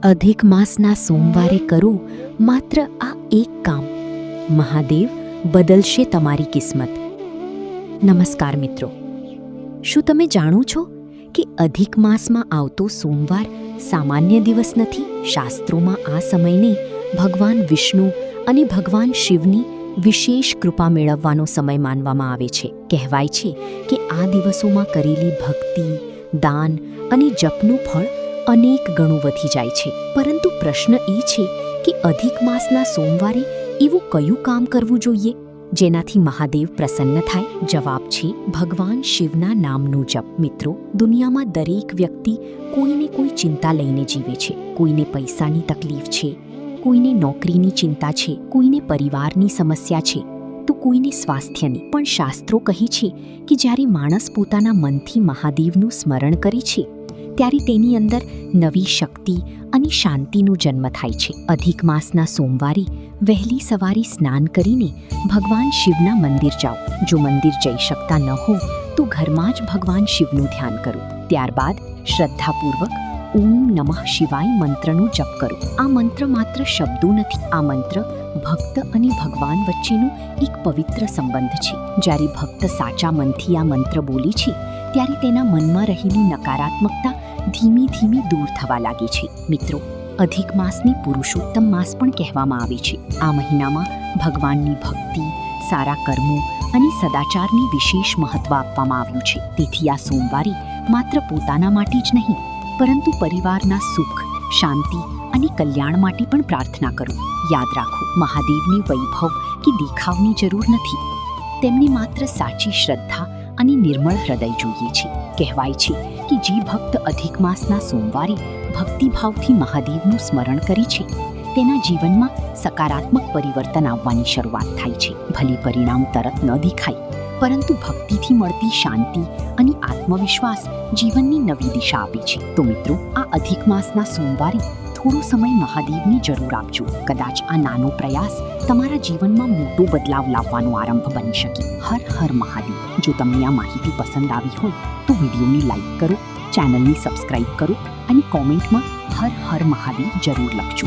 અધિક માસના સોમવારે કરો માત્ર આ એક કામ, મહાદેવ બદલશે તમારી કિસ્મત. નમસ્કાર મિત્રો, શું તમે જાણો છો કે અધિક માસમાં આવતો સોમવાર સામાન્ય દિવસ નથી? શાસ્ત્રોમાં આ સમયને ભગવાન વિષ્ણુ અને ભગવાન શિવની વિશેષ કૃપા મેળવવાનો સમય માનવામાં આવે છે. કહેવાય છે કે આ દિવસોમાં કરેલી ભક્તિ, દાન અને જપનું ફળ અનેક ગણું વધી જાય છે. પરંતુ પ્રશ્ન એ છે કે અધિક માસના સોમવારે એવું કયું કામ કરવું જોઈએ જેનાથી મહાદેવ પ્રસન્ન થાય? જવાબ છે ભગવાન શિવના નામનું જપ. મિત્રો, દુનિયામાં દરેક વ્યક્તિ કોઈને કોઈ ચિંતા લઈને જીવે છે. કોઈને પૈસાની તકલીફ છે, કોઈને નોકરીની ચિંતા છે, કોઈને પરિવારની સમસ્યા છે, તો કોઈને સ્વાસ્થ્યની. પણ શાસ્ત્રો કહે છે કે જ્યારે માણસ પોતાના મનથી મહાદેવનું સ્મરણ કરે છે ત્યારે તેની અંદર નવી શક્તિ અને શાંતિનો જન્મ થાય છે. અધિક માસના સોમવારે વહેલી સવારે સ્નાન કરીને ભગવાન શિવના મંદિર જાઓ. જો મંદિર જઈ શકતા ન હો તો ઘરમાં જ ભગવાન શિવનું ધ્યાન કરો. ત્યારબાદ શ્રદ્ધાપૂર્વક ઓમ નમઃ શિવાય મંત્રનું જપ કરો. આ મંત્ર માત્ર શબ્દો નથી, આ મંત્ર ભક્ત અને ભગવાન વચ્ચેનો એક પવિત્ર સંબંધ છે. જ્યારે ભક્ત સાચા મનથી આ મંત્ર બોલે છે ત્યારે તેના મનમાં રહેલી નકારાત્મકતા ધીમે ધીમે દૂર થવા લાગે છે. મિત્રો, અધિક માસને પુરુષોત્તમ માસ પણ કહેવામાં આવે છે. આ મહિનામાં ભગવાનની ભક્તિ, સારા કર્મો અને સદાચારની વિશેષ મહત્વ આપવામાં આવ્યું છે. તેથી આ સોમવારે માત્ર પોતાના માટે જ નહીં પરંતુ પરિવારના સુખ, શાંતિ અને કલ્યાણ માટે પણ પ્રાર્થના કરો. યાદ રાખો, મહાદેવને વૈભવ કે દેખાવની જરૂર નથી. તેમને માત્ર સાચી શ્રદ્ધા અને નિર્મળ હૃદય જોઈએ છે. કહેવાય છે કે જે ભક્ત અધિક માસના સોમવારે ભક્તિભાવથી મહાદેવનું સ્મરણ કરે છે તેના જીવનમાં સકારાત્મક પરિવર્તન આવવાની શરૂઆત થાય છે. ભલે પરિણામ તરત ન દેખાય, પરંતુ ભક્તિથી મળતી શાંતિ અને આત્મવિશ્વાસ જીવનની નવી દિશા આપે છે. તો મિત્રો, આ અધિક માસના સોમવારે થોડો સમય મહાદેવને જરૂર આપજો. કદાચ આ નાનો પ્રયાસ તમારા જીવનમાં મોટો બદલાવ લાવવાનો આરંભ બની શકે. હર હર મહાદેવ. જો તમને આ માહિતી પસંદ આવી હોય તો વિડીયોને લાઈક કરો, ચેનલને સબસ્ક્રાઇબ કરો અને કોમેન્ટમાં હર હર મહાદેવ જરૂર લખજો.